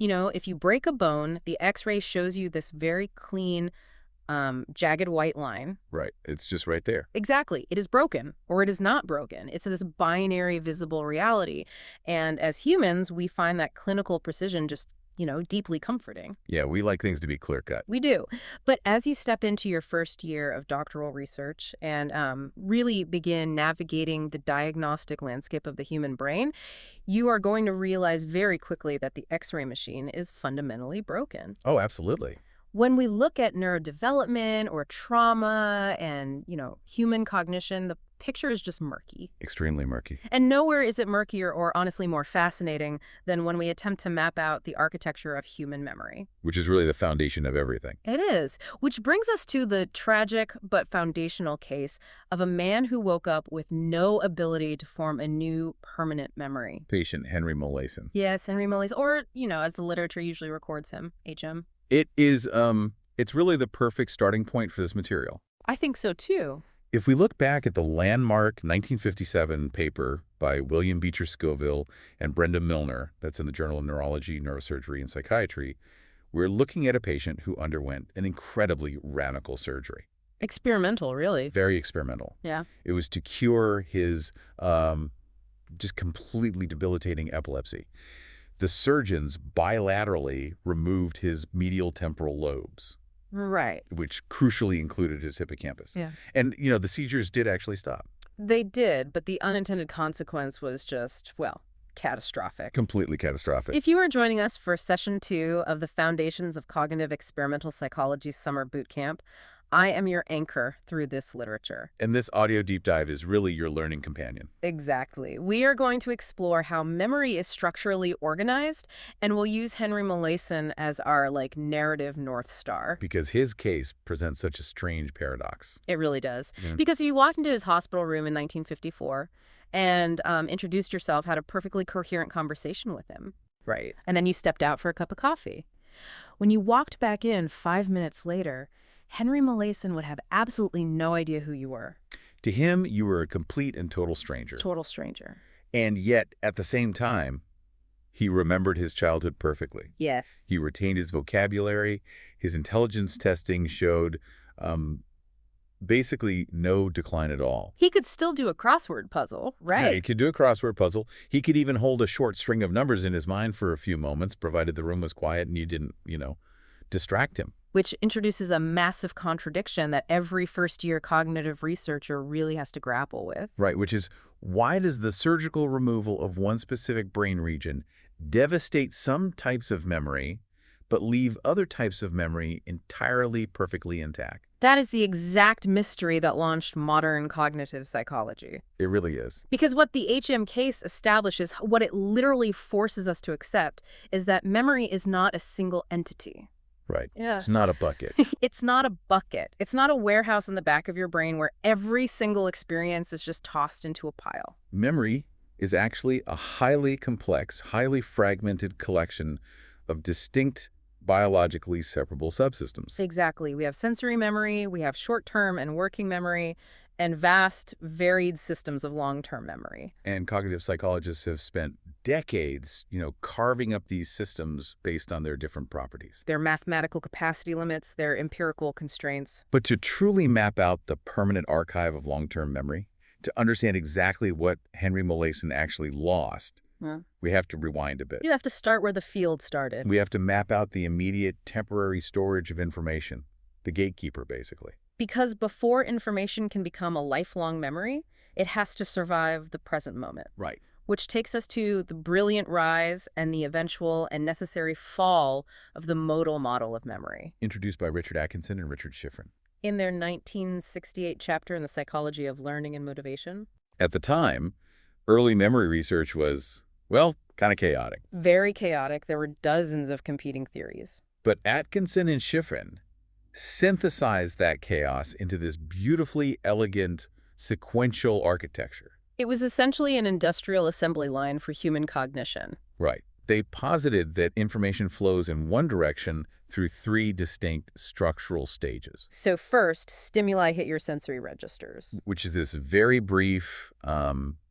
if you break a bone, the X-ray shows you this very clean, jagged white line. Right. It's just right there. Exactly. It is broken or it is not broken. It's this binary visible reality. And as humans, we find that clinical precision just, deeply comforting. Yeah, we like things to be clear-cut. We do. But as you step into your first year of doctoral research and really begin navigating the diagnostic landscape of the human brain, you are going to realize very quickly that the X-ray machine is fundamentally broken. Oh, absolutely. When we look at neurodevelopment or trauma and, human cognition, the picture is just murky. Extremely murky. And nowhere is it murkier or honestly more fascinating than when we attempt to map out the architecture of human memory. Which is really the foundation of everything. It is, which brings us to the tragic but foundational case of a man who woke up with no ability to form a new permanent memory. Patient Henry Molaison. Yes, Henry Molaison, or, as the literature usually records him, HM. It is, it's really the perfect starting point for this material. I think so, too. If we look back at the landmark 1957 paper by William Beecher Scoville and Brenda Milner, that's in the Journal of Neurology, Neurosurgery, and Psychiatry, we're looking at a patient who underwent an incredibly radical surgery. Experimental, really. Very experimental. Yeah. It was to cure his just completely debilitating epilepsy. The surgeons bilaterally removed his medial temporal lobes. Right. Which crucially included his hippocampus. Yeah. And, the seizures did actually stop. They did, but the unintended consequence was just, catastrophic. Completely catastrophic. If you are joining us for Session 2 of the Foundations of Cognitive Experimental Psychology Summer Bootcamp, I am your anchor through this literature. And this audio deep dive is really your learning companion. Exactly. We are going to explore how memory is structurally organized, and we'll use Henry Molaison as our, narrative North Star. Because his case presents such a strange paradox. It really does. Yeah. Because you walked into his hospital room in 1954 and introduced yourself, had a perfectly coherent conversation with him. Right. And then you stepped out for a cup of coffee. When you walked back in 5 minutes later, Henry Molaison would have absolutely no idea who you were. To him, you were a complete and total stranger. Total stranger. And yet, at the same time, he remembered his childhood perfectly. Yes. He retained his vocabulary. His intelligence testing showed basically no decline at all. He could still do a crossword puzzle, right? Yeah, he could do a crossword puzzle. He could even hold a short string of numbers in his mind for a few moments, provided the room was quiet and you didn't, distract him. Which introduces a massive contradiction that every first-year cognitive researcher really has to grapple with. Right, which is, why does the surgical removal of one specific brain region devastate some types of memory, but leave other types of memory entirely perfectly intact? That is the exact mystery that launched modern cognitive psychology. It really is. Because what the HM case establishes, what it literally forces us to accept, is that memory is not a single entity. Right. Yeah. It's not a bucket. It's not a bucket. It's not a warehouse in the back of your brain where every single experience is just tossed into a pile. Memory is actually a highly complex, highly fragmented collection of distinct biologically separable subsystems. Exactly. We have sensory memory, we have short-term and working memory, and vast, varied systems of long-term memory. And cognitive psychologists have spent decades, carving up these systems based on their different properties. Their mathematical capacity limits, their empirical constraints. But to truly map out the permanent archive of long-term memory, to understand exactly what Henry Molaison actually lost, we have to rewind a bit. You have to start where the field started. We have to map out the immediate temporary storage of information, the gatekeeper, basically. Because before information can become a lifelong memory, it has to survive the present moment. Right. Which takes us to the brilliant rise and the eventual and necessary fall of the modal model of memory. Introduced by Richard Atkinson and Richard Schifrin. In their 1968 chapter in the Psychology of Learning and Motivation. At the time, early memory research was, kind of chaotic. Very chaotic. There were dozens of competing theories. But Atkinson and Schifrin synthesized that chaos into this beautifully elegant, sequential architecture. It was essentially an industrial assembly line for human cognition. Right. They posited that information flows in one direction through 3 distinct structural stages. So first, stimuli hit your sensory registers. Which is this very brief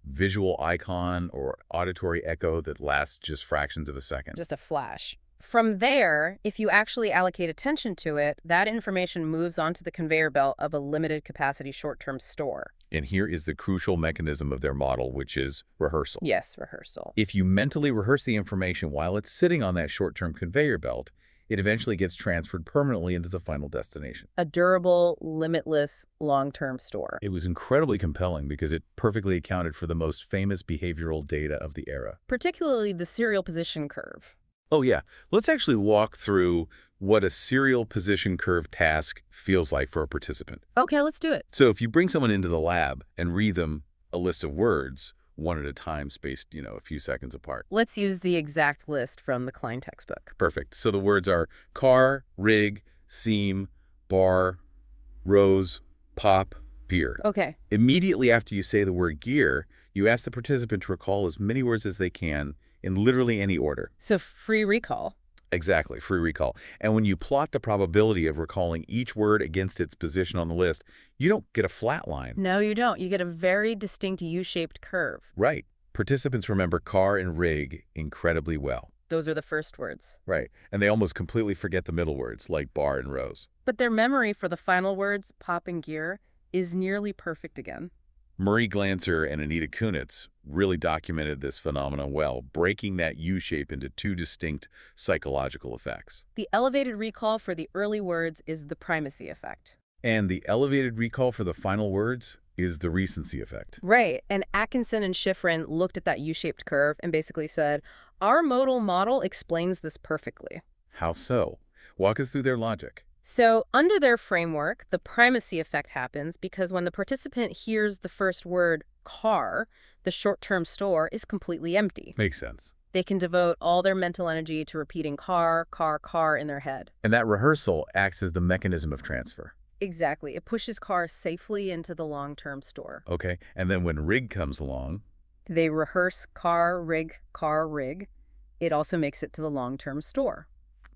visual icon or auditory echo that lasts just fractions of a second. Just a flash. From there, if you actually allocate attention to it, that information moves onto the conveyor belt of a limited capacity short-term store. And here is the crucial mechanism of their model, which is rehearsal. Yes, rehearsal. If you mentally rehearse the information while it's sitting on that short-term conveyor belt, it eventually gets transferred permanently into the final destination. A durable, limitless, long-term store. It was incredibly compelling because it perfectly accounted for the most famous behavioral data of the era. Particularly the serial position curve. Oh yeah, let's actually walk through what a serial position curve task feels like for a participant. Okay, let's do it. So if you bring someone into the lab and read them a list of words, one at a time, spaced, a few seconds apart. Let's use the exact list from the Klein textbook. Perfect. So the words are car, rig, seam, bar, rose, pop, beer. Okay. Immediately after you say the word gear, you ask the participant to recall as many words as they can in literally any order. So free recall. Exactly, free recall. And when you plot the probability of recalling each word against its position on the list, you don't get a flat line. No, you don't. You get a very distinct U-shaped curve. Right. Participants remember car and rig incredibly well. Those are the first words. Right. And they almost completely forget the middle words, like bar and rose. But their memory for the final words, pop and gear, is nearly perfect again. Marie Glanzer and Anita Kunitz really documented this phenomenon well, breaking that U-shape into two distinct psychological effects. The elevated recall for the early words is the primacy effect. And the elevated recall for the final words is the recency effect. Right. And Atkinson and Schifrin looked at that U-shaped curve and basically said, our modal model explains this perfectly. How so? Walk us through their logic. So under their framework, the primacy effect happens because when the participant hears the first word car, the short-term store is completely empty. Makes sense. They can devote all their mental energy to repeating car, car, car in their head. And that rehearsal acts as the mechanism of transfer. Exactly. It pushes car safely into the long-term store. Okay. And then when rig comes along, They rehearse car, rig, car, rig. It also makes it to the long-term store.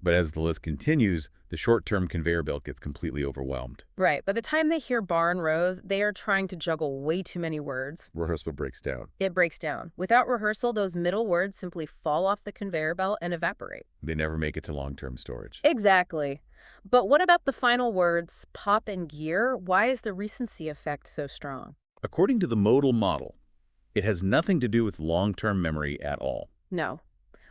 but as the list continues, the short-term conveyor belt gets completely overwhelmed. Right. By the time they hear bar and rose, they are trying to juggle way too many words. Rehearsal breaks down. It breaks down. Without rehearsal, those middle words simply fall off the conveyor belt and evaporate. They never make it to long-term storage. Exactly. But what about the final words, pop and gear? Why is the recency effect so strong? According to the modal model, it has nothing to do with long-term memory at all. No.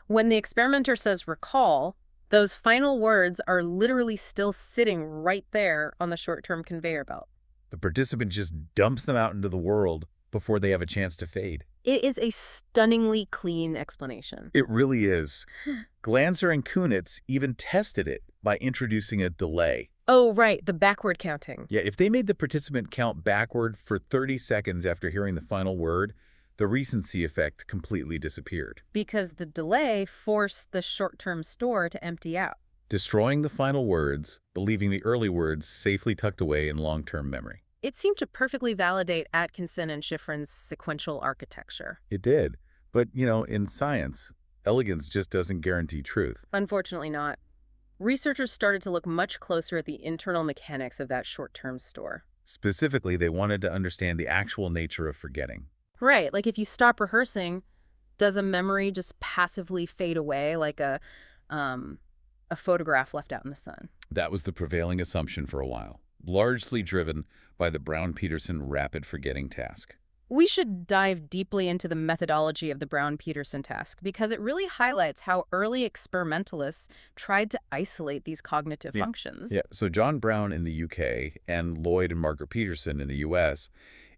When the experimenter says recall, those final words are literally still sitting right there on the short-term conveyor belt. The participant just dumps them out into the world before they have a chance to fade. It is a stunningly clean explanation. It really is. Glanzer and Kunitz even tested it by introducing a delay. Oh, right, the backward counting. Yeah, if they made the participant count backward for 30 seconds after hearing the final word, the recency effect completely disappeared, Because the delay forced the short-term store to empty out. destroying the final words, but leaving the early words safely tucked away in long-term memory. It seemed to perfectly validate Atkinson and Schifrin's sequential architecture. It did. But, in science, elegance just doesn't guarantee truth. Unfortunately not. Researchers started to look much closer at the internal mechanics of that short-term store. Specifically, they wanted to understand the actual nature of forgetting. Right, like if you stop rehearsing, does a memory just passively fade away like a photograph left out in the sun? That was the prevailing assumption for a while, largely driven by the Brown-Peterson rapid forgetting task. We should dive deeply into the methodology of the Brown-Peterson task because it really highlights how early experimentalists tried to isolate these cognitive functions. Yeah, so John Brown in the UK and Lloyd and Margaret Peterson in the US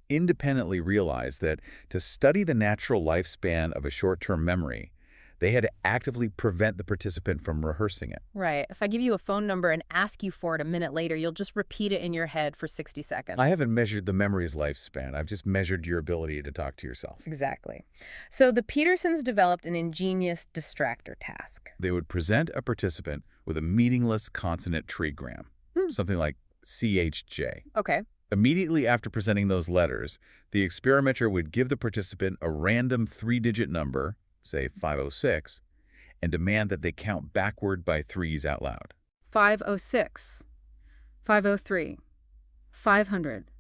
independently realized that to study the natural lifespan of a short-term memory, they had to actively prevent the participant from rehearsing it. Right. If I give you a phone number and ask you for it a minute later, you'll just repeat it in your head for 60 seconds. I haven't measured the memory's lifespan. I've just measured your ability to talk to yourself. Exactly. So the Petersons developed an ingenious distractor task. They would present a participant with a meaningless consonant trigram, something like CHJ. Okay. Immediately after presenting those letters, the experimenter would give the participant a random three-digit number, say 506, and demand that they count backward by threes out loud. 506, 503, 500,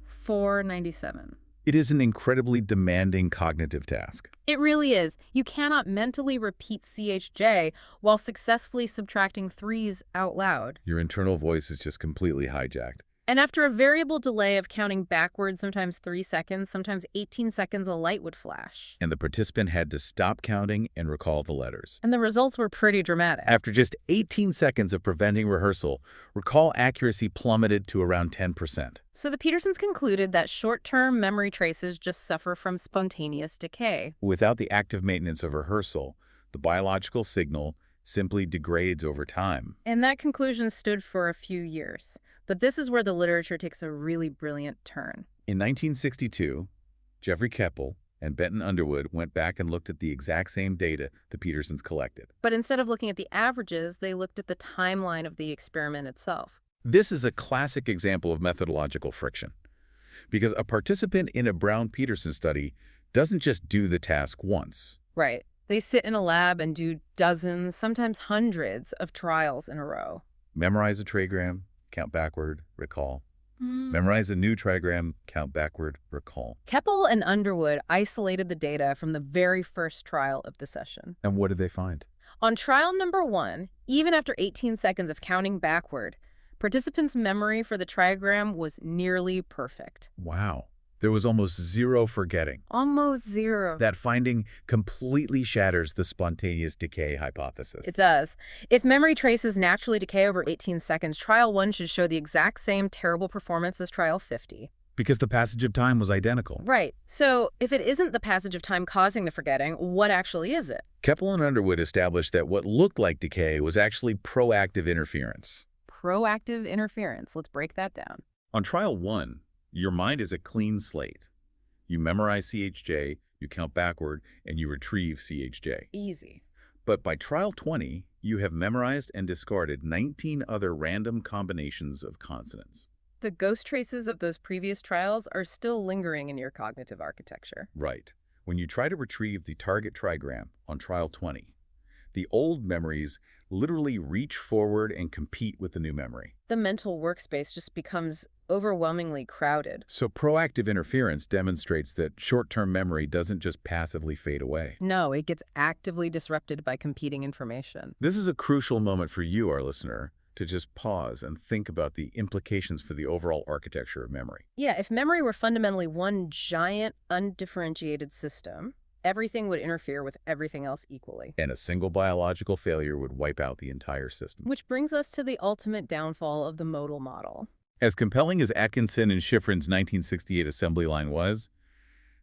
497. It is an incredibly demanding cognitive task. It really is. You cannot mentally repeat CHJ while successfully subtracting threes out loud. Your internal voice is just completely hijacked. And after a variable delay of counting backwards, sometimes 3 seconds, sometimes 18 seconds, a light would flash. And the participant had to stop counting and recall the letters. And the results were pretty dramatic. After just 18 seconds of preventing rehearsal, recall accuracy plummeted to around 10%. So the Petersons concluded that short-term memory traces just suffer from spontaneous decay. Without the active maintenance of rehearsal, the biological signal simply degrades over time. And that conclusion stood for a few years. But this is where the literature takes a really brilliant turn. In 1962, Jeffrey Keppel and Benton Underwood went back and looked at the exact same data the Petersons collected. But instead of looking at the averages, they looked at the timeline of the experiment itself. This is a classic example of methodological friction, because a participant in a Brown-Peterson study doesn't just do the task once. Right. They sit in a lab and do dozens, sometimes hundreds of trials in a row. Memorize a trigram, count backward, recall. Memorize a new trigram, count backward, recall. Keppel and Underwood isolated the data from the very first trial of the session. And what did they find? On trial number 1, even after 18 seconds of counting backward, participants' memory for the trigram was nearly perfect. Wow. There was almost zero forgetting. Almost zero. That finding completely shatters the spontaneous decay hypothesis. It does. If memory traces naturally decay over 18 seconds, trial 1 should show the exact same terrible performance as trial 50. Because the passage of time was identical. Right. So if it isn't the passage of time causing the forgetting, what actually is it? Keppel and Underwood established that what looked like decay was actually proactive interference. Proactive interference. Let's break that down. On trial 1, your mind is a clean slate. You memorize CHJ, you count backward, and you retrieve CHJ. Easy. But by trial 20, you have memorized and discarded 19 other random combinations of consonants. The ghost traces of those previous trials are still lingering in your cognitive architecture. Right. When you try to retrieve the target trigram on trial 20, the old memories literally reach forward and compete with the new memory. The mental workspace just becomes overwhelmingly crowded. So proactive interference demonstrates that short-term memory doesn't just passively fade away. No, it gets actively disrupted by competing information. This is a crucial moment for you, our listener, to just pause and think about the implications for the overall architecture of memory. Yeah, if memory were fundamentally one giant, undifferentiated system, everything would interfere with everything else equally. And a single biological failure would wipe out the entire system. Which brings us to the ultimate downfall of the modal model. As compelling as Atkinson and Shiffrin's 1968 assembly line was,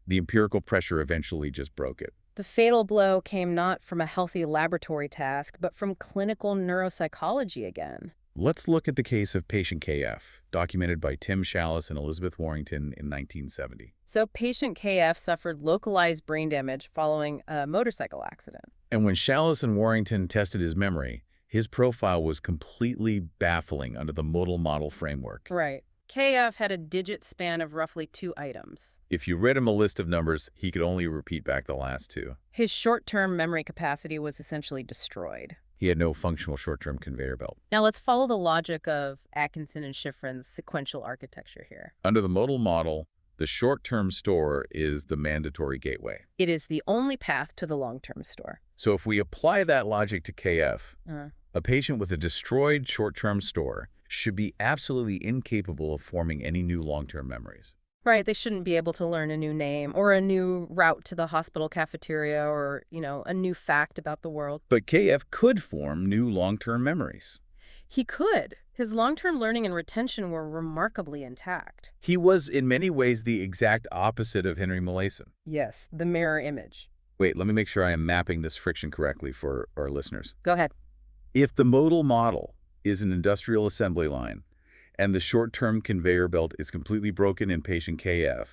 the empirical pressure eventually just broke it. The fatal blow came not from a healthy laboratory task, but from clinical neuropsychology again. Let's look at the case of patient KF, documented by Tim Shallis and Elizabeth Warrington in 1970. So patient KF suffered localized brain damage following a motorcycle accident. And when Shallis and Warrington tested his memory, his profile was completely baffling under the modal model framework. Right. KF had a digit span of roughly 2 items. If you read him a list of numbers, he could only repeat back the last 2. His short-term memory capacity was essentially destroyed. He had no functional short-term conveyor belt. Now let's follow the logic of Atkinson and Shiffrin's sequential architecture here. Under the modal model, the short-term store is the mandatory gateway. It is the only path to the long-term store. So if we apply that logic to KF, a patient with a destroyed short-term store should be absolutely incapable of forming any new long-term memories. Right, they shouldn't be able to learn a new name or a new route to the hospital cafeteria or, a new fact about the world. But KF could form new long-term memories. He could. His long-term learning and retention were remarkably intact. He was in many ways the exact opposite of Henry Molaison. Yes, the mirror image. Wait, let me make sure I am mapping this friction correctly for our listeners. Go ahead. If the modal model is an industrial assembly line, and the short-term conveyor belt is completely broken in patient KF,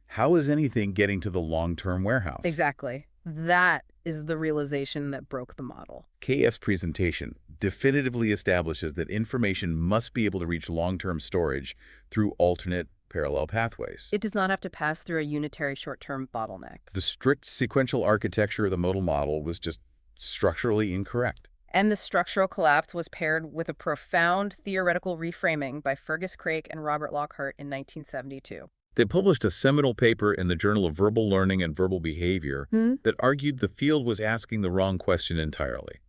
how is anything getting to the long-term warehouse? Exactly. That is the realization that broke the model. KF's presentation definitively establishes that information must be able to reach long-term storage through alternate parallel pathways. It does not have to pass through a unitary short-term bottleneck. The strict sequential architecture of the modal model was just structurally incorrect. And the structural collapse was paired with a profound theoretical reframing by Fergus Craik and Robert Lockhart in 1972. They published a seminal paper in the Journal of Verbal Learning and Verbal Behavior Hmm? that argued the field was asking the wrong question entirely.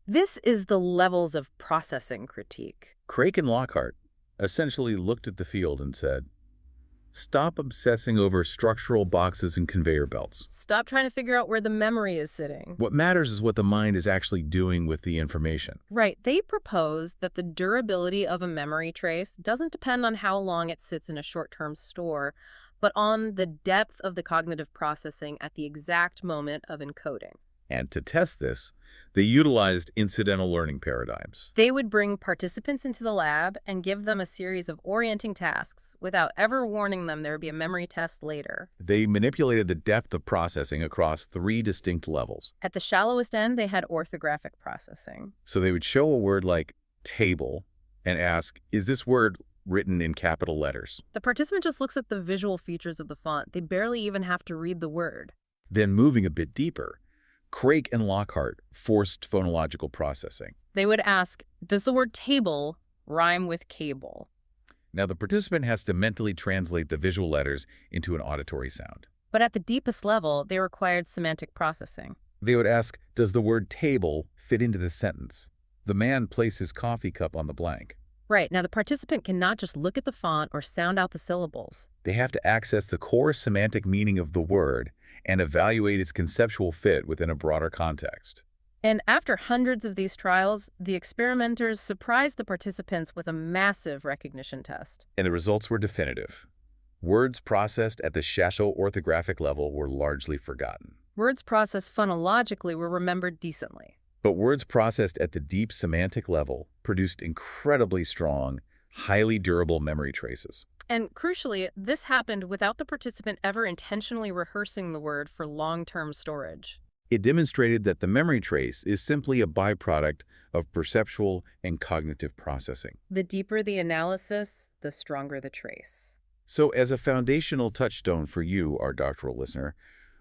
This is the levels of processing critique. Craik and Lockhart essentially looked at the field and said, stop obsessing over structural boxes and conveyor belts. Stop trying to figure out where the memory is sitting. What matters is what the mind is actually doing with the information. Right. They propose that the durability of a memory trace doesn't depend on how long it sits in a short-term store, but on the depth of the cognitive processing at the exact moment of encoding. And to test this, they utilized incidental learning paradigms. They would bring participants into the lab and give them a series of orienting tasks without ever warning them there would be a memory test later. They manipulated the depth of processing across 3 distinct levels. At the shallowest end, they had orthographic processing. So they would show a word like table and ask, is this word written in capital letters? The participant just looks at the visual features of the font. They barely even have to read the word. Then moving a bit deeper, Craik and Lockhart forced phonological processing. They would ask, does the word table rhyme with cable? Now the participant has to mentally translate the visual letters into an auditory sound. But at the deepest level, they required semantic processing. They would ask, does the word table fit into the sentence? The man placed his coffee cup on the blank. Right. Now, the participant cannot just look at the font or sound out the syllables. They have to access the core semantic meaning of the word and evaluate its conceptual fit within a broader context. And after hundreds of these trials, the experimenters surprised the participants with a massive recognition test. And the results were definitive. Words processed at the shasho orthographic level were largely forgotten. Words processed phonologically were remembered decently. But words processed at the deep semantic level produced incredibly strong, highly durable memory traces. And crucially, this happened without the participant ever intentionally rehearsing the word for long-term storage. It demonstrated that the memory trace is simply a byproduct of perceptual and cognitive processing. The deeper the analysis, the stronger the trace. So as a foundational touchstone for you, our doctoral listener,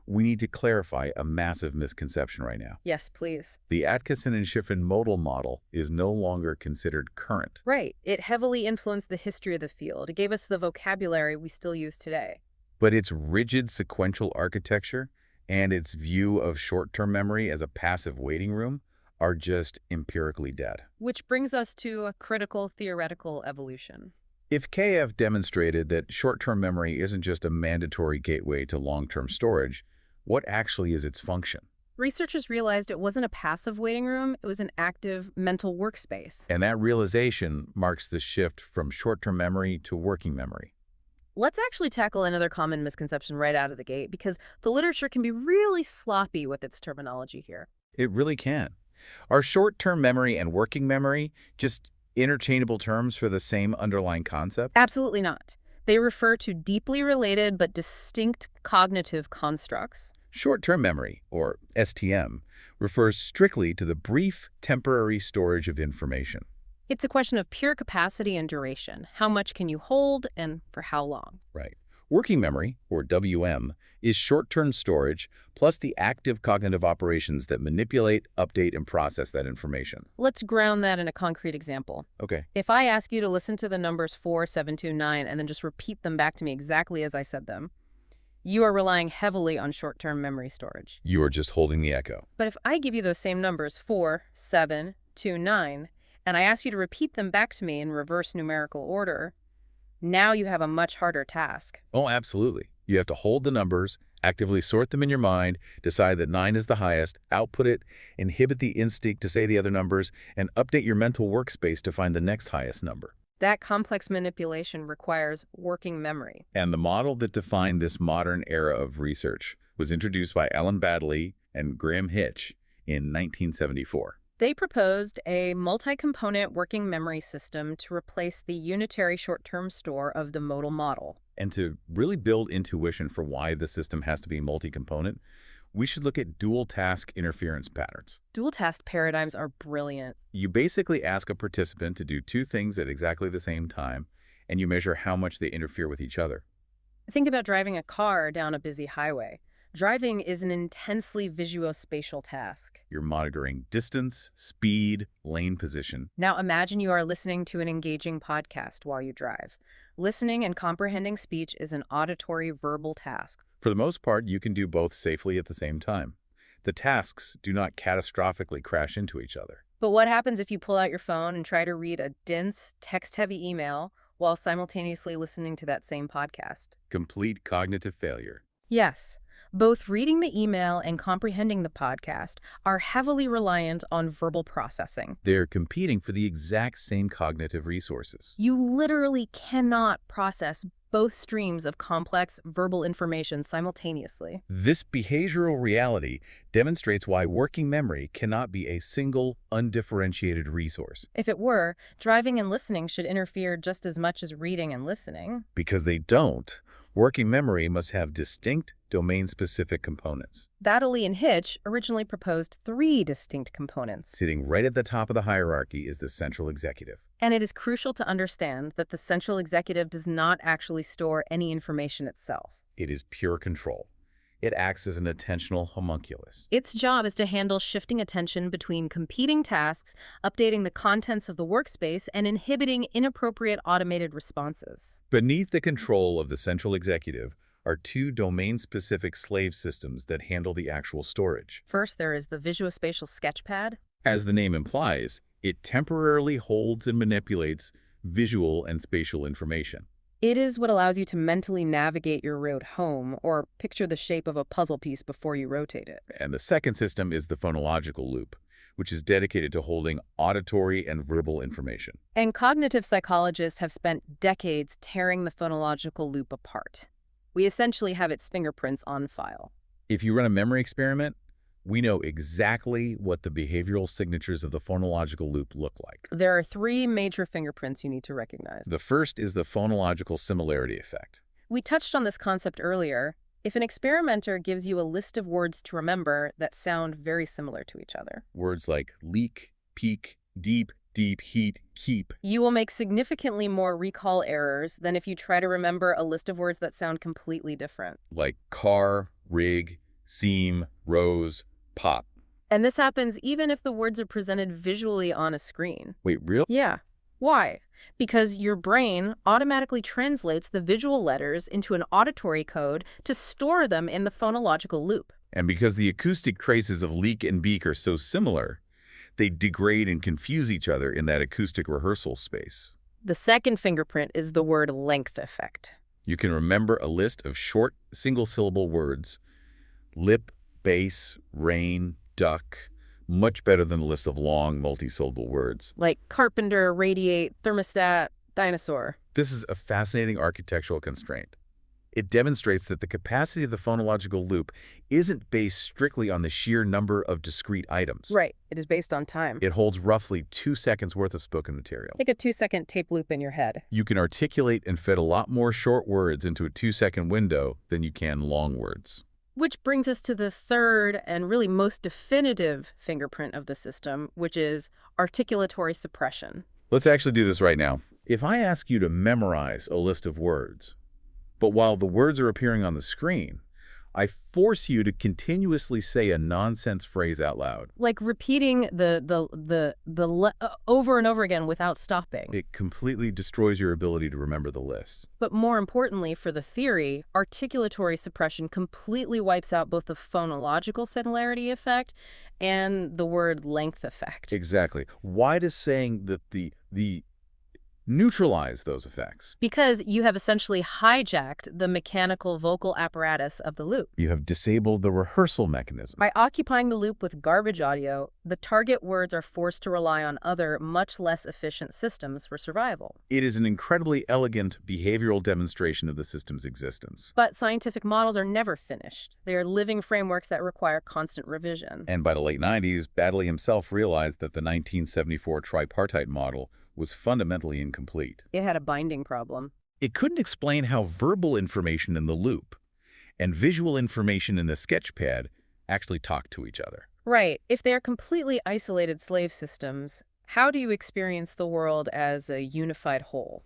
we need to clarify a massive misconception right now. Yes, please. The Atkinson and Shiffrin modal model is no longer considered current. Right. It heavily influenced the history of the field. It gave us the vocabulary we still use today. But its rigid sequential architecture and its view of short-term memory as a passive waiting room are just empirically dead. Which brings us to a critical theoretical evolution. If KF demonstrated that short-term memory isn't just a mandatory gateway to long-term storage, what actually is its function? Researchers realized it wasn't a passive waiting room, it was an active mental workspace. And that realization marks the shift from short-term memory to working memory. Let's actually tackle another common misconception right out of the gate, because the literature can be really sloppy with its terminology here. It really can. Are short-term memory and working memory just interchangeable terms for the same underlying concept? Absolutely not. They refer to deeply related but distinct cognitive constructs. Short-term memory, or STM, refers strictly to the brief, temporary storage of information. It's a question of pure capacity and duration. How much can you hold and for how long? Right. Working memory, or WM, is short-term storage plus the active cognitive operations that manipulate, update, and process that information. Let's ground that in a concrete example. Okay. If I ask you to listen to the numbers 4, 7, 2, 9, and then just repeat them back to me exactly as I said them, you are relying heavily on short-term memory storage. You are just holding the echo. But if I give you those same numbers, 4, 7, 2, 9, and I ask you to repeat them back to me in reverse numerical order, now you have a much harder task. Oh, absolutely. You have to hold the numbers, actively sort them in your mind, decide that 9 is the highest, output it, inhibit the instinct to say the other numbers, and update your mental workspace to find the next highest number. That complex manipulation requires working memory. And the model that defined this modern era of research was introduced by Alan Baddeley and Graham Hitch in 1974. They proposed a multi-component working memory system to replace the unitary short-term store of the modal model. And to really build intuition for why the system has to be multi-component, we should look at dual task interference patterns. Dual task paradigms are brilliant. You basically ask a participant to do 2 things at exactly the same time, and you measure how much they interfere with each other. Think about driving a car down a busy highway. Driving is an intensely visuospatial task. You're monitoring distance, speed, lane position. Now imagine you are listening to an engaging podcast while you drive. Listening and comprehending speech is an auditory verbal task. For the most part, you can do both safely at the same time. The tasks do not catastrophically crash into each other. But what happens if you pull out your phone and try to read a dense, text-heavy email while simultaneously listening to that same podcast? Complete cognitive failure. Yes, both reading the email and comprehending the podcast are heavily reliant on verbal processing. They're competing for the exact same cognitive resources. You literally cannot process both streams of complex verbal information simultaneously. This behavioral reality demonstrates why working memory cannot be a single, undifferentiated resource. If it were, driving and listening should interfere just as much as reading and listening. Because they don't, working memory must have distinct, domain-specific components. Baddeley and Hitch originally proposed 3 distinct components. Sitting right at the top of the hierarchy is the central executive. And it is crucial to understand that the central executive does not actually store any information itself. It is pure control. It acts as an attentional homunculus. Its job is to handle shifting attention between competing tasks, updating the contents of the workspace, and inhibiting inappropriate automated responses. Beneath the control of the central executive are 2 domain-specific slave systems that handle the actual storage. First, there is the visuospatial sketchpad. As the name implies, it temporarily holds and manipulates visual and spatial information. It is what allows you to mentally navigate your road home or picture the shape of a puzzle piece before you rotate it. And the second system is the phonological loop, which is dedicated to holding auditory and verbal information. And cognitive psychologists have spent decades tearing the phonological loop apart. We essentially have its fingerprints on file. If you run a memory experiment, we know exactly what the behavioral signatures of the phonological loop look like. There are 3 major fingerprints you need to recognize. The first is the phonological similarity effect. We touched on this concept earlier. If an experimenter gives you a list of words to remember that sound very similar to each other, Words like leak, peak, deep, heat, keep, you will make significantly more recall errors than if you try to remember a list of words that sound completely different. like car, rig, seam, rose, pop. And this happens even if the words are presented visually on a screen. Wait, real? Yeah. Why? Because your brain automatically translates the visual letters into an auditory code to store them in the phonological loop. And because the acoustic traces of leak and beak are so similar, they degrade and confuse each other in that acoustic rehearsal space. The second fingerprint is the word length effect. You can remember a list of short, single-syllable words, lip, bass, rain, duck, much better than the list of long, multi-syllable words. Like carpenter, radiate, thermostat, dinosaur. This is a fascinating architectural constraint. It demonstrates that the capacity of the phonological loop isn't based strictly on the sheer number of discrete items. Right. It is based on time. It holds roughly 2 seconds worth of spoken material. Take a 2-second tape loop in your head. You can articulate and fit a lot more short words into a 2-second window than you can long words. Which brings us to the third and really most definitive fingerprint of the system, which is articulatory suppression. Let's actually do this right now. If I ask you to memorize a list of words, but while the words are appearing on the screen, I force you to continuously say a nonsense phrase out loud. Like repeating over and over again without stopping. It completely destroys your ability to remember the list. But more importantly for the theory, articulatory suppression completely wipes out both the phonological similarity effect and the word length effect. Exactly. Why does saying that the neutralize those effects? Because you have essentially hijacked the mechanical vocal apparatus of the loop. You have disabled the rehearsal mechanism. By occupying the loop with garbage audio, the target words are forced to rely on other, much less efficient systems for survival. It is an incredibly elegant behavioral demonstration of the system's existence. But scientific models are never finished. They are living frameworks that require constant revision. And by the late 90s, Baddeley himself realized that the 1974 tripartite model was fundamentally incomplete. It had a binding problem. It couldn't explain how verbal information in the loop and visual information in the sketchpad actually talk to each other. Right. If they are completely isolated slave systems, how do you experience the world as a unified whole?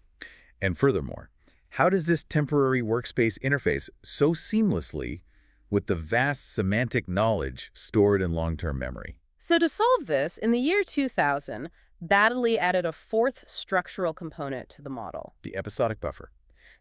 And furthermore, how does this temporary workspace interface so seamlessly with the vast semantic knowledge stored in long-term memory? So to solve this, in the year 2000, Baddeley added a 4th structural component to the model. The episodic buffer.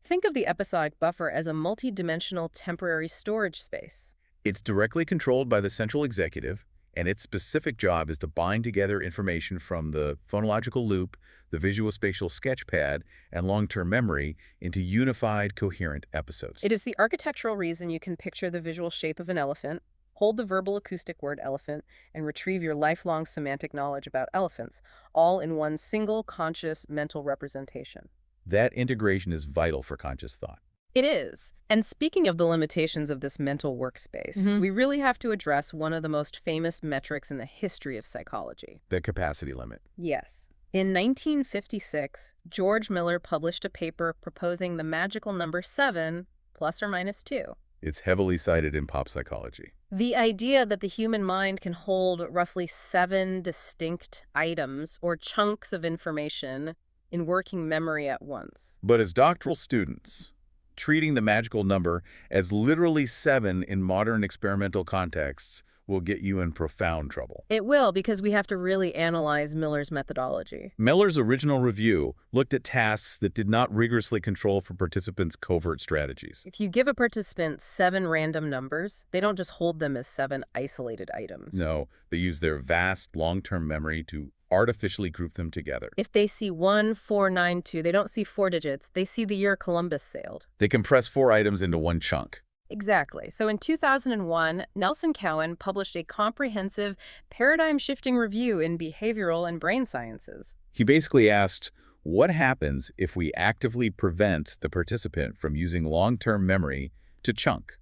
Think of the episodic buffer as a multi-dimensional temporary storage space. It's directly controlled by the central executive, and its specific job is to bind together information from the phonological loop, the visuospatial sketchpad, and long-term memory into unified, coherent episodes. It is the architectural reason you can picture the visual shape of an elephant, hold the verbal acoustic word elephant, and retrieve your lifelong semantic knowledge about elephants, all in one single conscious mental representation. That integration is vital for conscious thought. It is. And speaking of the limitations of this mental workspace, we really have to address one of the most famous metrics in the history of psychology. The capacity limit. Yes. In 1956, George Miller published a paper proposing the magical number 7 plus or minus 2. It's heavily cited in pop psychology. The idea that the human mind can hold roughly 7 distinct items or chunks of information in working memory at once. But as doctoral students, treating the magical number as literally 7 in modern experimental contexts will get you in profound trouble. It will, because we have to really analyze Miller's methodology. Miller's original review looked at tasks that did not rigorously control for participants' covert strategies. If you give a participant 7 random numbers, they don't just hold them as 7 isolated items. No, they use their vast long-term memory to artificially group them together. If they see 1492, they don't see 4 digits, they see the year Columbus sailed. They compress 4 items into one chunk. Exactly. So in 2001, Nelson Cowan published a comprehensive paradigm-shifting review in behavioral and brain sciences. He basically asked, what happens if we actively prevent the participant from using long-term memory to chunk?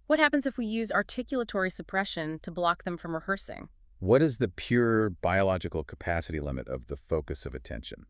What happens if we use articulatory suppression to block them from rehearsing? What is the pure biological capacity limit of the focus of attention?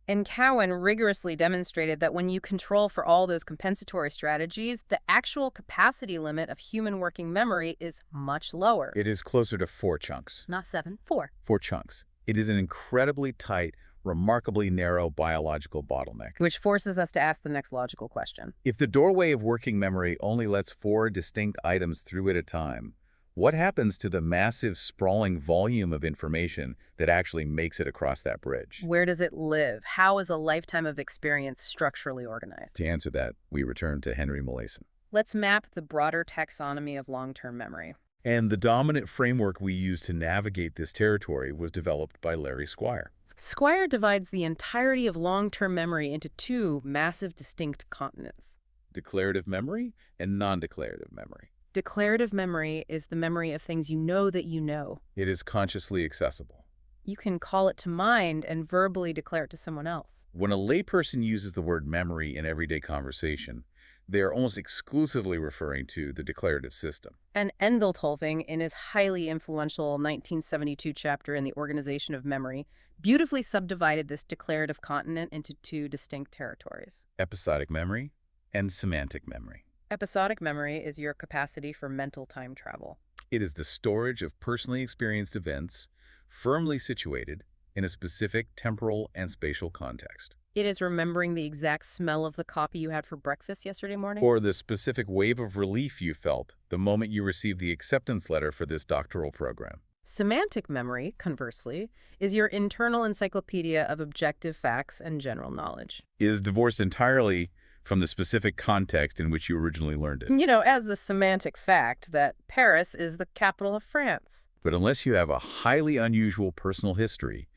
And Cowan rigorously demonstrated that when you control for all those compensatory strategies, the actual capacity limit of human working memory is much lower. It is closer to 4 chunks. Not 7, 4. 4 chunks. It is an incredibly tight, remarkably narrow biological bottleneck. Which forces us to ask the next logical question. If the doorway of working memory only lets 4 distinct items through at a time, what happens to the massive, sprawling volume of information that actually makes it across that bridge? Where does it live? How is a lifetime of experience structurally organized? To answer that, we return to Henry Molaison. Let's map the broader taxonomy of long-term memory. And the dominant framework we use to navigate this territory was developed by Larry Squire. Squire divides the entirety of long-term memory into 2 massive distinct continents. Declarative memory and non-declarative memory. Declarative memory is the memory of things you know that you know. It is consciously accessible. You can call it to mind and verbally declare it to someone else. When a layperson uses the word memory in everyday conversation, they are almost exclusively referring to the declarative system. And Endeltolving, in his highly influential 1972 chapter in The Organization of Memory, beautifully subdivided this declarative continent into 2 distinct territories. Episodic memory and semantic memory. Episodic memory is your capacity for mental time travel. It is the storage of personally experienced events, firmly situated in a specific temporal and spatial context. It is remembering the exact smell of the coffee you had for breakfast yesterday morning. Or the specific wave of relief you felt the moment you received the acceptance letter for this doctoral program. Semantic memory, conversely, is your internal encyclopedia of objective facts and general knowledge. It is divorced entirely from the specific context in which you originally learned it. You know, as a semantic fact that Paris is the capital of France. But unless you have a highly unusual personal history,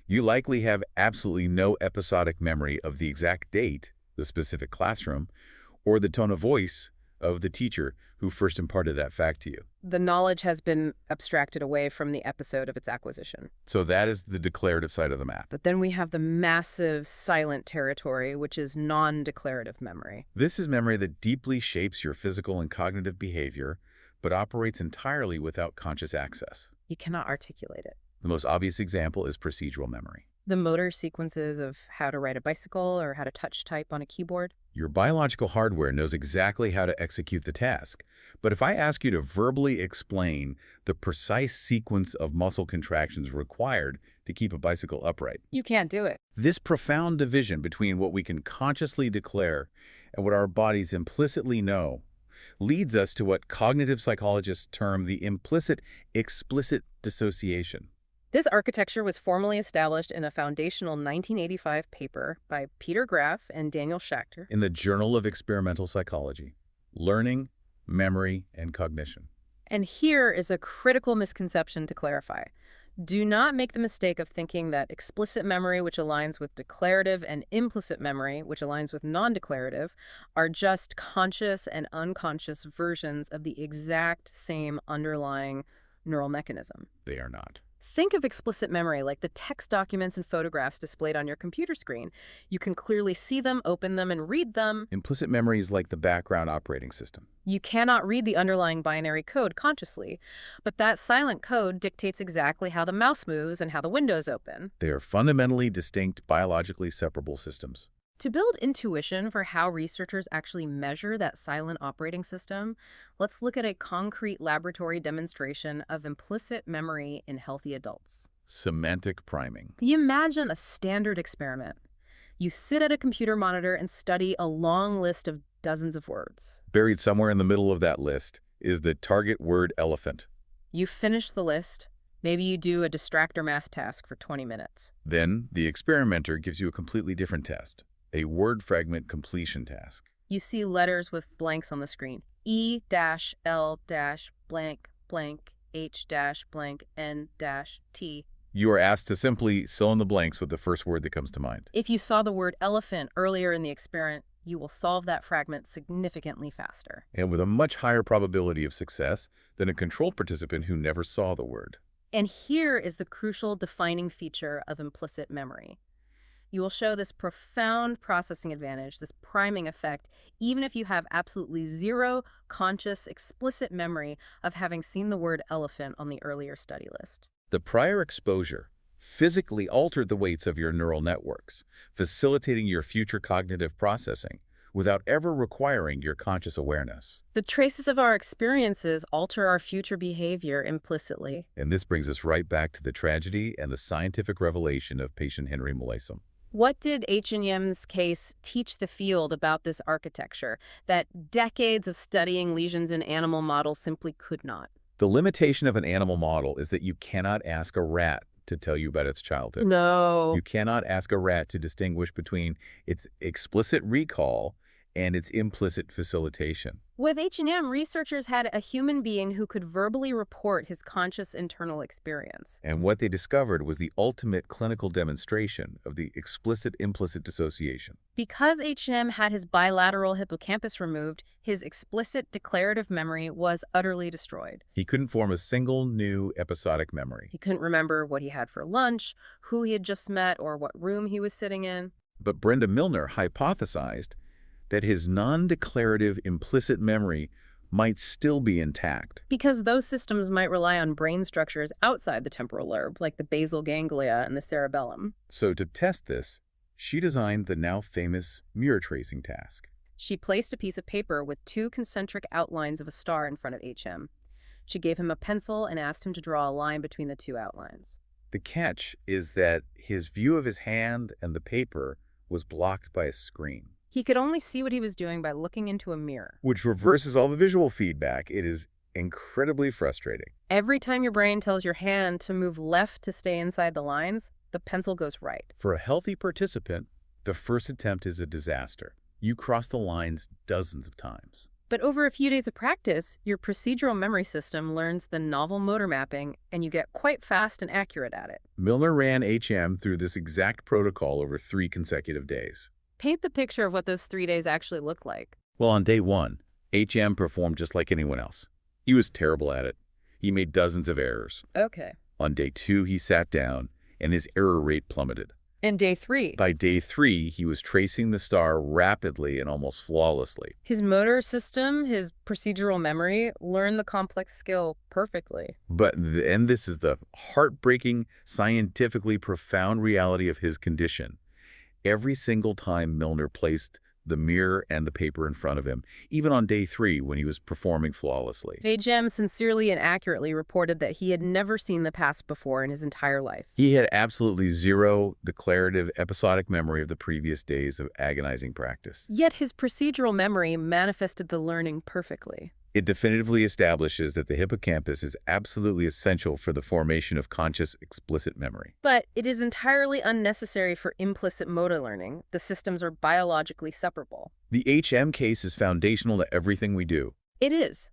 you likely have absolutely no episodic memory of the exact date, the specific classroom, or the tone of voice of the teacher who first imparted that fact to you. The knowledge has been abstracted away from the episode of its acquisition. So that is the declarative side of the map. But then we have the massive silent territory, which is non-declarative memory. This is memory that deeply shapes your physical and cognitive behavior, but operates entirely without conscious access. You cannot articulate it. The most obvious example is procedural memory. The motor sequences of how to ride a bicycle or how to touch type on a keyboard. Your biological hardware knows exactly how to execute the task. But if I ask you to verbally explain the precise sequence of muscle contractions required to keep a bicycle upright, You can't do it. this profound division between what we can consciously declare and what our bodies implicitly know leads us to what cognitive psychologists term the implicit-explicit dissociation. This architecture was formally established in a foundational 1985 paper by Peter Graff and Daniel Schachter. In the Journal of Experimental Psychology, Learning, Memory, and Cognition. And here is a critical misconception to clarify. Do not make the mistake of thinking that explicit memory, which aligns with declarative, and implicit memory, which aligns with non-declarative, are just conscious and unconscious versions of the exact same underlying neural mechanism. They are not. Think of explicit memory like the text documents and photographs displayed on your computer screen. You can clearly see them, open them, and read them. Implicit memory is like the background operating system. You cannot read the underlying binary code consciously, but that silent code dictates exactly how the mouse moves and how the windows open. They are fundamentally distinct, biologically separable systems. To build intuition for how researchers actually measure that silent operating system, let's look at a concrete laboratory demonstration of implicit memory in healthy adults. Semantic priming. You imagine a standard experiment. You sit at a computer monitor and study a long list of dozens of words. Buried somewhere in the middle of that list is the target word elephant. You finish the list. Maybe you do a distractor math task for 20 minutes. Then the experimenter gives you a completely different test, a word fragment completion task. You see letters with blanks on the screen. E-L-blank blank H-blank N-T. You are asked to simply fill in the blanks with the first word that comes to mind. If you saw the word elephant earlier in the experiment, you will solve that fragment significantly faster. And with a much higher probability of success than a controlled participant who never saw the word. And here is the crucial defining feature of implicit memory. You will show this profound processing advantage, this priming effect, even if you have absolutely zero conscious, explicit memory of having seen the word elephant on the earlier study list. The prior exposure physically altered the weights of your neural networks, facilitating your future cognitive processing without ever requiring your conscious awareness. The traces of our experiences alter our future behavior implicitly. And this brings us right back to the tragedy and the scientific revelation of patient Henry Molaison. What did H&M's case teach the field about this architecture that decades of studying lesions in animal models simply could not? The limitation of an animal model is that you cannot ask a rat to tell you about its childhood. No. You cannot ask a rat to distinguish between its explicit recall and its implicit facilitation. With H&M, researchers had a human being who could verbally report his conscious internal experience. And what they discovered was the ultimate clinical demonstration of the explicit-implicit dissociation. Because H&M had his bilateral hippocampus removed, his explicit declarative memory was utterly destroyed. He couldn't form a single new episodic memory. He couldn't remember what he had for lunch, who he had just met, or what room he was sitting in. But Brenda Milner hypothesized that his non-declarative implicit memory might still be intact. Because those systems might rely on brain structures outside the temporal lobe, like the basal ganglia and the cerebellum. So to test this, she designed the now famous mirror tracing task. She placed a piece of paper with two concentric outlines of a star in front of HM. She gave him a pencil and asked him to draw a line between the two outlines. The catch is that his view of his hand and the paper was blocked by a screen. He could only see what he was doing by looking into a mirror, which reverses all the visual feedback. It is incredibly frustrating. Every time your brain tells your hand to move left to stay inside the lines, the pencil goes right. For a healthy participant, the first attempt is a disaster. You cross the lines dozens of times. But over a few days of practice, your procedural memory system learns the novel motor mapping, and you get quite fast and accurate at it. Milner ran HM through this exact protocol over 3 consecutive days. Paint the picture of what those 3 days actually looked like. Well, on day 1, HM performed just like anyone else. He was terrible at it. He made dozens of errors. Okay. On day 2, he sat down, and his error rate plummeted. And day 3? By day 3, he was tracing the star rapidly and almost flawlessly. His motor system, his procedural memory, learned the complex skill perfectly. And this is the heartbreaking, scientifically profound reality of his condition. Every single time Milner placed the mirror and the paper in front of him, even on day 3 when he was performing flawlessly. HM sincerely and accurately reported that he had never seen the past before in his entire life. He had absolutely zero declarative episodic memory of the previous days of agonizing practice. Yet his procedural memory manifested the learning perfectly. It definitively establishes that the hippocampus is absolutely essential for the formation of conscious, explicit memory. But it is entirely unnecessary for implicit motor learning. The systems are biologically separable. The HM case is foundational to everything we do. It is.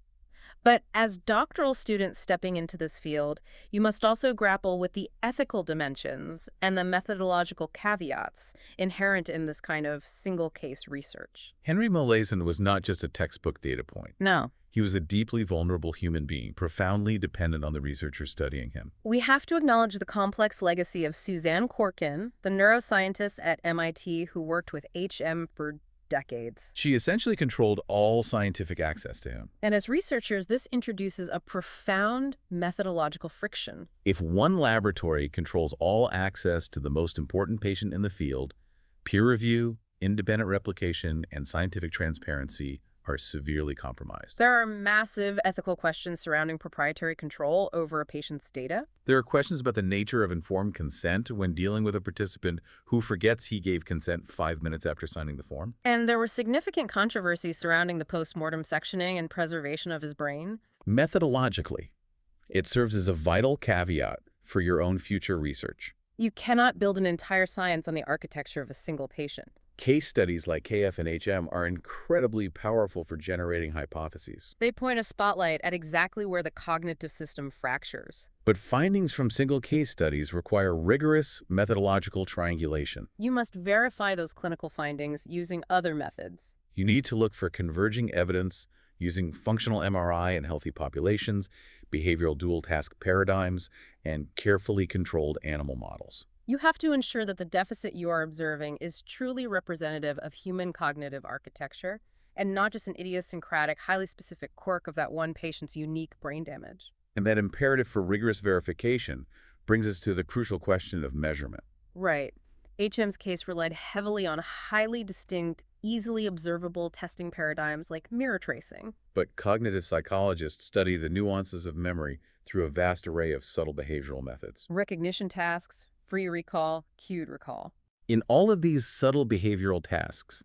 But as doctoral students stepping into this field, you must also grapple with the ethical dimensions and the methodological caveats inherent in this kind of single-case research. Henry Molaison was not just a textbook data point. No. He was a deeply vulnerable human being, profoundly dependent on the researchers studying him. We have to acknowledge the complex legacy of Suzanne Corkin, the neuroscientist at MIT who worked with HM for decades. She essentially controlled all scientific access to him. And as researchers, this introduces a profound methodological friction. If one laboratory controls all access to the most important patient in the field, peer review, independent replication, and scientific transparency are severely compromised. There are massive ethical questions surrounding proprietary control over a patient's data. There are questions about the nature of informed consent when dealing with a participant who forgets he gave consent 5 minutes after signing the form. And there were significant controversies surrounding the post-mortem sectioning and preservation of his brain. Methodologically, it serves as a vital caveat for your own future research. You cannot build an entire science on the architecture of a single patient. Case studies like KF and HM are incredibly powerful for generating hypotheses. They point a spotlight at exactly where the cognitive system fractures. But findings from single case studies require rigorous methodological triangulation. You must verify those clinical findings using other methods. You need to look for converging evidence using functional MRI in healthy populations, behavioral dual-task paradigms, and carefully controlled animal models. You have to ensure that the deficit you are observing is truly representative of human cognitive architecture and not just an idiosyncratic, highly specific quirk of that one patient's unique brain damage. And that imperative for rigorous verification brings us to the crucial question of measurement. Right. HM's case relied heavily on highly distinct, easily observable testing paradigms like mirror tracing. But cognitive psychologists study the nuances of memory through a vast array of subtle behavioral methods. Recognition tasks, free recall, cued recall. In all of these subtle behavioral tasks,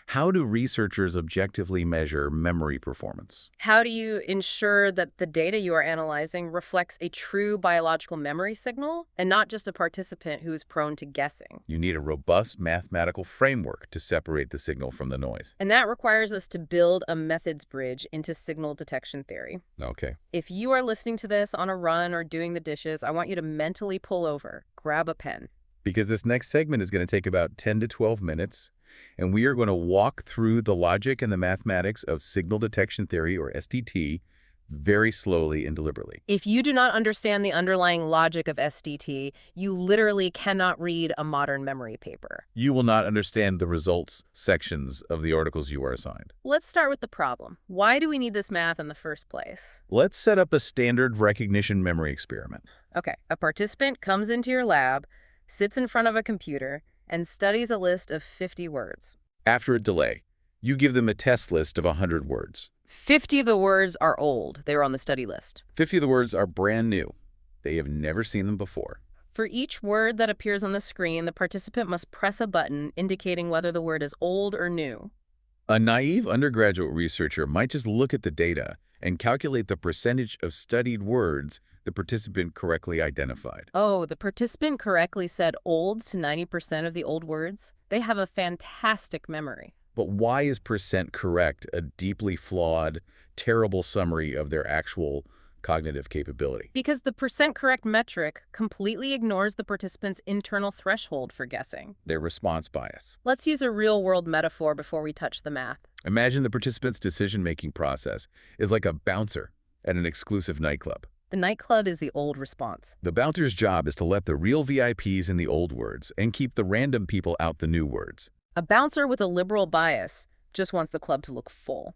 how do researchers objectively measure memory performance? How do you ensure that the data you are analyzing reflects a true biological memory signal and not just a participant who is prone to guessing? You need a robust mathematical framework to separate the signal from the noise. And that requires us to build a methods bridge into signal detection theory. Okay. If you are listening to this on a run or doing the dishes, I want you to mentally pull over, grab a pen. Because this next segment is going to take about 10 to 12 minutes, and we are going to walk through the logic and the mathematics of signal detection theory, or SDT, very slowly and deliberately. If you do not understand the underlying logic of SDT, you literally cannot read a modern memory paper. You will not understand the results sections of the articles you are assigned. Let's start with the problem. Why do we need this math in the first place? Let's set up a standard recognition memory experiment. Okay, a participant comes into your lab, sits in front of a computer, and studies a list of 50 words. After a delay, you give them a test list of 100 words. 50 of the words are old. They were on the study list. 50 of the words are brand new. They have never seen them before. For each word that appears on the screen, the participant must press a button indicating whether the word is old or new. A naive undergraduate researcher might just look at the data and calculate the percentage of studied words the participant correctly identified. Oh, the participant correctly said old to 90% of the old words? They have a fantastic memory. But why is percent correct a deeply flawed, terrible summary of their actual cognitive capability? Because the percent correct metric completely ignores the participant's internal threshold for guessing. Their response bias. Let's use a real-world metaphor before we touch the math. Imagine the participant's decision-making process is like a bouncer at an exclusive nightclub. The nightclub is the old response. The bouncer's job is to let the real VIPs in the old words and keep the random people out the new words. A bouncer with a liberal bias just wants the club to look full.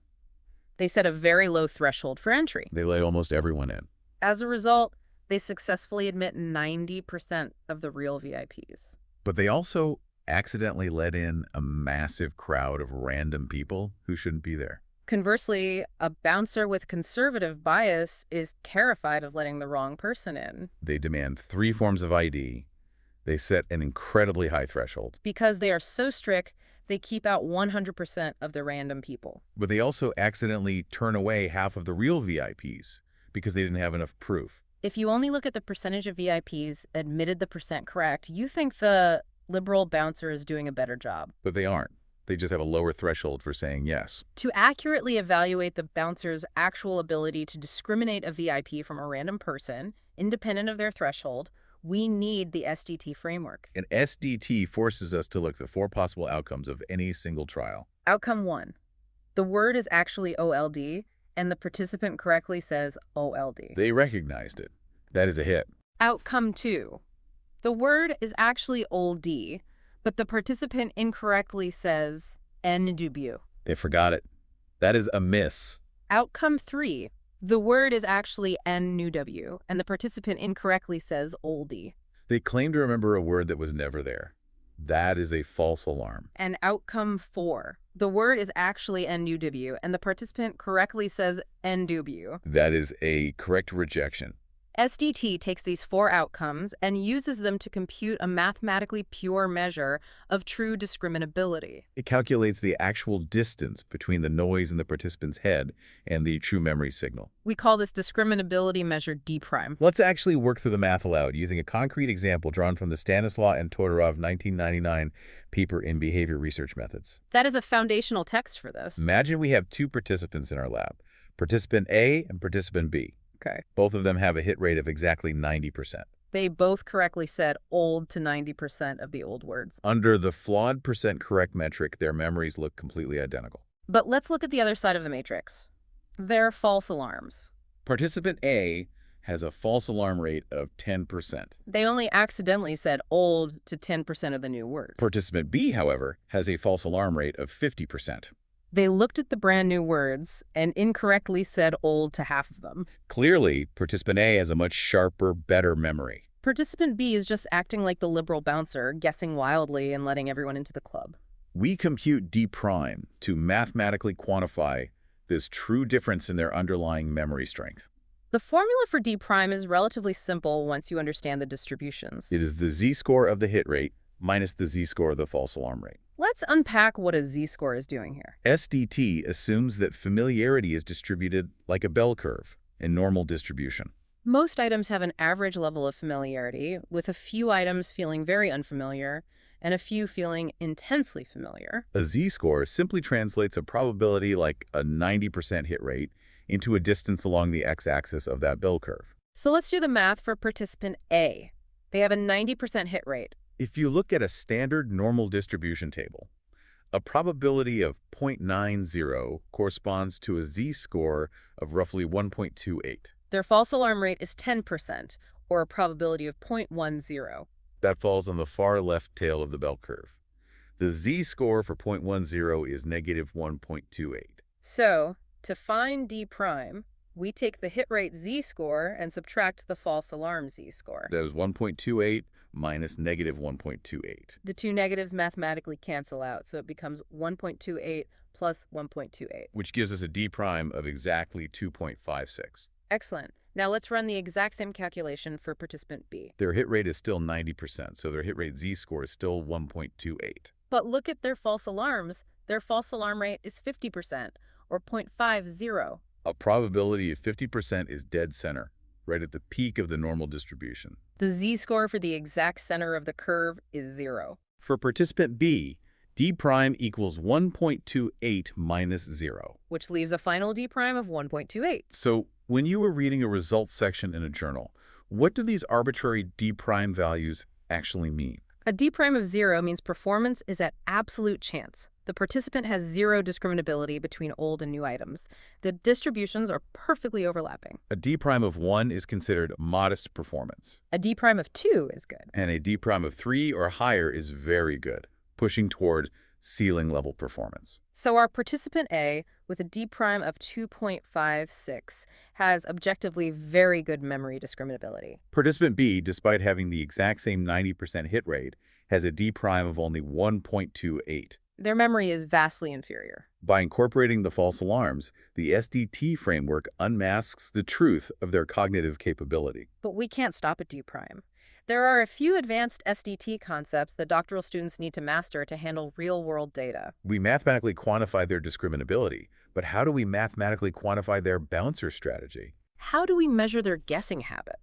They set a very low threshold for entry. They let almost everyone in. As a result, they successfully admit 90% of the real VIPs. But they also accidentally let in a massive crowd of random people who shouldn't be there. Conversely, a bouncer with conservative bias is terrified of letting the wrong person in. They demand 3 forms of ID. They set an incredibly high threshold. Because they are so strict, They keep out 100% of the random people. But they also accidentally turn away half of the real VIPs because they didn't have enough proof. If you only look at the percentage of VIPs admitted the percent correct, you think the liberal bouncer is doing a better job. But they aren't. They just have a lower threshold for saying yes. To accurately evaluate the bouncer's actual ability to discriminate a VIP from a random person, independent of their threshold, we need the SDT framework. An SDT forces us to look at the 4 possible outcomes of any single trial. Outcome 1. The word is actually OLD, and the participant correctly says OLD. They recognized it. That is a hit. Outcome 2. The word is actually OLD, but the participant incorrectly says NW. They forgot it. That is a miss. Outcome 3. The word is actually NW, and the participant incorrectly says oldie. They claim to remember a word that was never there. That is a false alarm. And outcome 4. The word is actually NUW, and the participant correctly says NW. That is a correct rejection. SDT takes these 4 outcomes and uses them to compute a mathematically pure measure of true discriminability. It calculates the actual distance between the noise in the participant's head and the true memory signal. We call this discriminability measure D prime. Let's actually work through the math aloud using a concrete example drawn from the Stanislaw and Todorov 1999 paper in Behavior Research Methods. That is a foundational text for this. Imagine we have 2 participants in our lab, participant A and participant B. Okay. Both of them have a hit rate of exactly 90%. They both correctly said old to 90% of the old words. Under the flawed percent correct metric, their memories look completely identical. But let's look at the other side of the matrix. They're false alarms. Participant A has a false alarm rate of 10%. They only accidentally said old to 10% of the new words. Participant B, however, has a false alarm rate of 50%. They looked at the brand new words and incorrectly said old to half of them. Clearly, participant A has a much sharper, better memory. Participant B is just acting like the liberal bouncer, guessing wildly and letting everyone into the club. We compute D prime to mathematically quantify this true difference in their underlying memory strength. The formula for D prime is relatively simple once you understand the distributions. It is the z-score of the hit rate minus the z-score of the false alarm rate. Let's unpack what a z-score is doing here. SDT assumes that familiarity is distributed like a bell curve in normal distribution. Most items have an average level of familiarity, with a few items feeling very unfamiliar and a few feeling intensely familiar. A z-score simply translates a probability like a 90% hit rate into a distance along the x-axis of that bell curve. So let's do the math for participant A. They have a 90% hit rate. If you look at a standard normal distribution table, a probability of 0.90 corresponds to a z-score of roughly 1.28. Their false alarm rate is 10%, or a probability of 0.10. That falls on the far left tail of the bell curve. The z-score for 0.10 is negative 1.28. So, to find D prime, we take the hit rate z-score and subtract the false alarm z-score. That is 1.28 minus negative 1.28. The two negatives mathematically cancel out, so it becomes 1.28 plus 1.28. Which gives us a D prime of exactly 2.56. Excellent. Now let's run the exact same calculation for participant B. Their hit rate is still 90%, so their hit rate z-score is still 1.28. But look at their false alarms. Their false alarm rate is 50%, or 0.50. A probability of 50% is dead center, right at the peak of the normal distribution. The z-score for the exact center of the curve is 0. For participant B, D prime equals 1.28 minus 0. Which leaves a final D prime of 1.28. So when you were reading a results section in a journal, what do these arbitrary D prime values actually mean? A D prime of 0 means performance is at absolute chance. The participant has 0 discriminability between old and new items. The distributions are perfectly overlapping. A D prime of 1 is considered modest performance. A D prime of 2 is good. And a D prime of 3 or higher is very good, pushing toward ceiling level performance. So our participant A, with a D prime of 2.56, has objectively very good memory discriminability. Participant B, despite having the exact same 90% hit rate, has a D prime of only 1.28. Their memory is vastly inferior. By incorporating the false alarms, the SDT framework unmasks the truth of their cognitive capability. But we can't stop at D prime. There are a few advanced SDT concepts that doctoral students need to master to handle real-world data. We mathematically quantify their discriminability, but how do we mathematically quantify their bouncer strategy? How do we measure their guessing habit?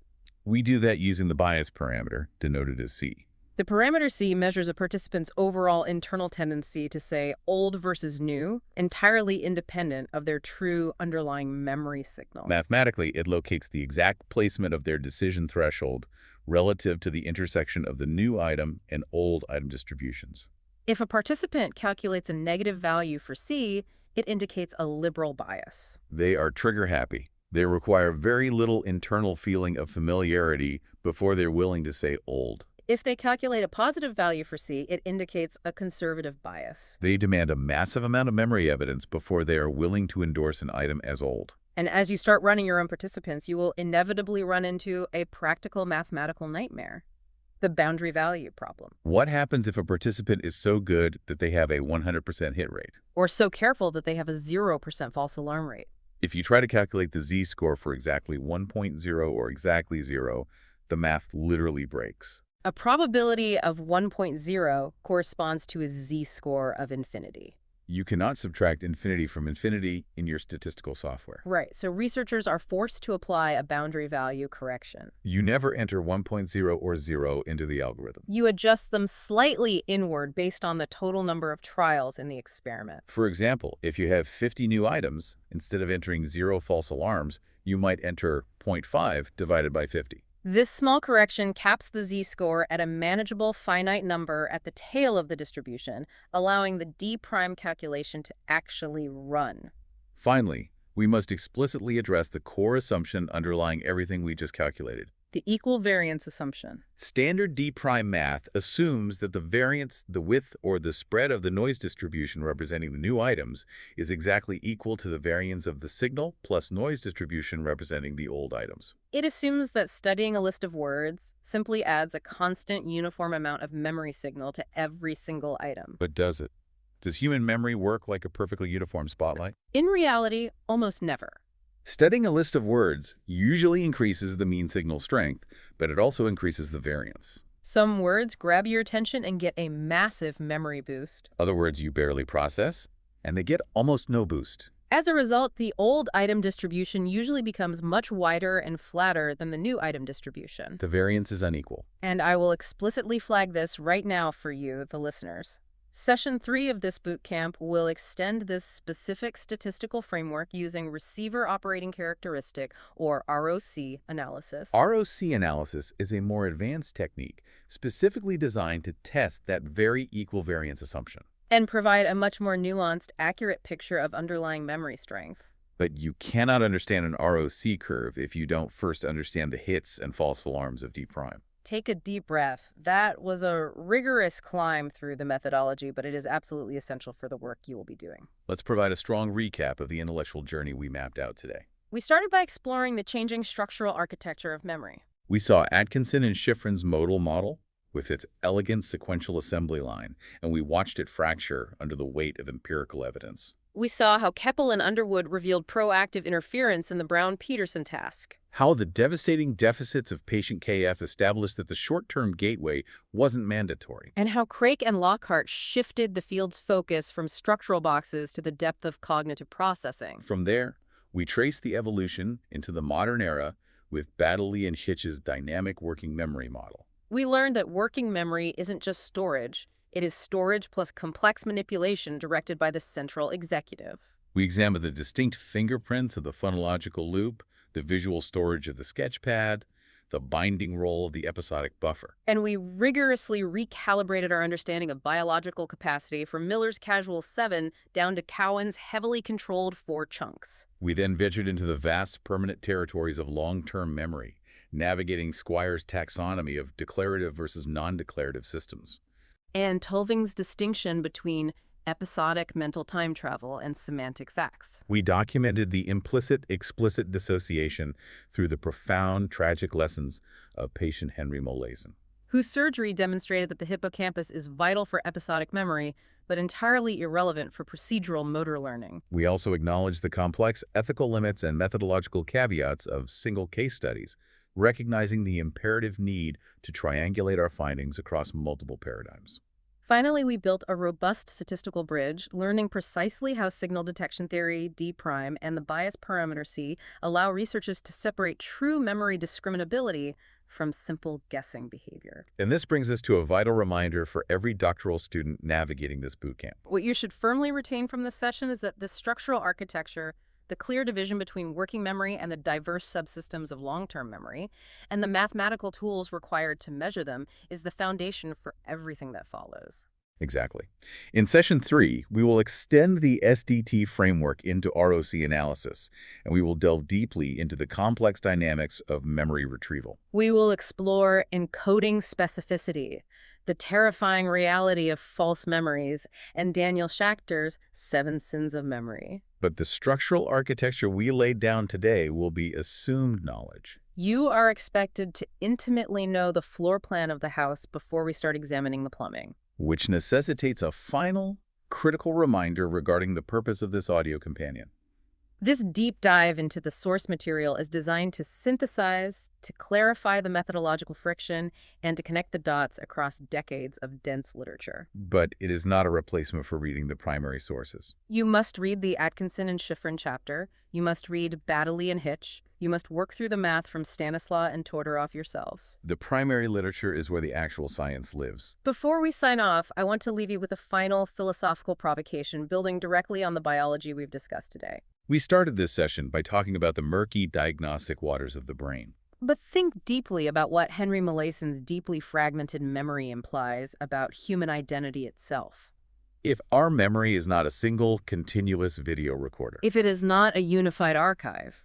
We do that using the bias parameter, denoted as C. The parameter C measures a participant's overall internal tendency to say old versus new, entirely independent of their true underlying memory signal. Mathematically, it locates the exact placement of their decision threshold relative to the intersection of the new item and old item distributions. If a participant calculates a negative value for C, it indicates a liberal bias. They are trigger happy. They require very little internal feeling of familiarity before they're willing to say old. If they calculate a positive value for C, it indicates a conservative bias. They demand a massive amount of memory evidence before they are willing to endorse an item as old. And as you start running your own participants, you will inevitably run into a practical mathematical nightmare: the boundary value problem. What happens if a participant is so good that they have a 100% hit rate? Or so careful that they have a 0% false alarm rate. If you try to calculate the z-score for exactly 1.0 or exactly 0, the math literally breaks. A probability of 1.0 corresponds to a z-score of infinity. You cannot subtract infinity from infinity in your statistical software. Right, so researchers are forced to apply a boundary value correction. You never enter 1.0 or 0 into the algorithm. You adjust them slightly inward based on the total number of trials in the experiment. For example, if you have 50 new items, instead of entering 0 false alarms, you might enter 0.5 divided by 50. This small correction caps the z-score at a manageable finite number at the tail of the distribution, allowing the d-prime calculation to actually run. Finally, we must explicitly address the core assumption underlying everything we just calculated. The equal variance assumption. Standard d-prime math assumes that the variance, the width, or the spread of the noise distribution representing the new items is exactly equal to the variance of the signal plus noise distribution representing the old items. It assumes that studying a list of words simply adds a constant uniform amount of memory signal to every single item. But does it? Does human memory work like a perfectly uniform spotlight? In reality, almost never. Studying a list of words usually increases the mean signal strength, but it also increases the variance. Some words grab your attention and get a massive memory boost. Other words you barely process, and they get almost no boost. As a result, the old item distribution usually becomes much wider and flatter than the new item distribution. The variance is unequal. And I will explicitly flag this right now for you, the listeners. Session 3 of this bootcamp will extend this specific statistical framework using receiver operating characteristic, or ROC, analysis. ROC analysis is a more advanced technique specifically designed to test that very equal variance assumption. And provide a much more nuanced, accurate picture of underlying memory strength. But you cannot understand an ROC curve if you don't first understand the hits and false alarms of d'. Take a deep breath. That was a rigorous climb through the methodology, but it is absolutely essential for the work you will be doing. Let's provide a strong recap of the intellectual journey we mapped out today. We started by exploring the changing structural architecture of memory. We saw Atkinson and Shiffrin's modal model with its elegant sequential assembly line, and we watched it fracture under the weight of empirical evidence. We saw how Keppel and Underwood revealed proactive interference in the Brown-Peterson task. How the devastating deficits of patient KF established that the short-term gateway wasn't mandatory. And how Craik and Lockhart shifted the field's focus from structural boxes to the depth of cognitive processing. From there, we traced the evolution into the modern era with Baddeley and Hitch's dynamic working memory model. We learned that working memory isn't just storage. It is storage plus complex manipulation directed by the central executive. We examined the distinct fingerprints of the phonological loop, the visual storage of the sketchpad, the binding role of the episodic buffer. And we rigorously recalibrated our understanding of biological capacity from Miller's casual 7 down to Cowan's heavily controlled 4 chunks. We then ventured into the vast permanent territories of long-term memory, navigating Squire's taxonomy of declarative versus non-declarative systems. And Tulving's distinction between episodic mental time travel and semantic facts. We documented the implicit-explicit dissociation through the profound, tragic lessons of patient Henry Molaison, whose surgery demonstrated that the hippocampus is vital for episodic memory, but entirely irrelevant for procedural motor learning. We also acknowledged the complex ethical limits and methodological caveats of single case studies, recognizing the imperative need to triangulate our findings across multiple paradigms. Finally, we built a robust statistical bridge, learning precisely how signal detection theory, D prime, and the bias parameter C allow researchers to separate true memory discriminability from simple guessing behavior. And this brings us to a vital reminder for every doctoral student navigating this bootcamp. What you should firmly retain from this session is that the structural architecture, the clear division between working memory and the diverse subsystems of long-term memory, and the mathematical tools required to measure them is the foundation for everything that follows. Exactly. In session 3, we will extend the SDT framework into ROC analysis, and we will delve deeply into the complex dynamics of memory retrieval. We will explore encoding specificity, the terrifying reality of false memories, and Daniel Schachter's 7 Sins of Memory. But the structural architecture we laid down today will be assumed knowledge. You are expected to intimately know the floor plan of the house before we start examining the plumbing. Which necessitates a final, critical reminder regarding the purpose of this audio companion. This deep dive into the source material is designed to synthesize, to clarify the methodological friction, and to connect the dots across decades of dense literature. But it is not a replacement for reading the primary sources. You must read the Atkinson and Schifrin chapter. You must read Baddeley and Hitch. You must work through the math from Stanislaw and Todorov yourselves. The primary literature is where the actual science lives. Before we sign off, I want to leave you with a final philosophical provocation building directly on the biology we've discussed today. We started this session by talking about the murky diagnostic waters of the brain. But think deeply about what Henry Molaison's deeply fragmented memory implies about human identity itself. If our memory is not a single, continuous video recorder, If it is not a unified archive,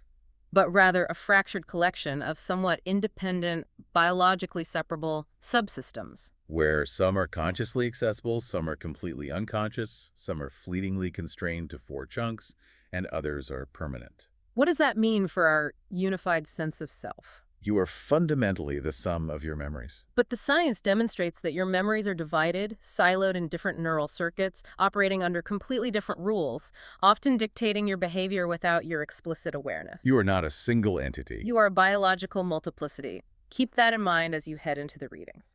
but rather a fractured collection of somewhat independent, biologically separable subsystems. where some are consciously accessible, some are completely unconscious, some are fleetingly constrained to 4 chunks, and others are permanent. What does that mean for our unified sense of self? You are fundamentally the sum of your memories. But the science demonstrates that your memories are divided, siloed in different neural circuits, operating under completely different rules, often dictating your behavior without your explicit awareness. You are not a single entity. You are a biological multiplicity. Keep that in mind as you head into the readings.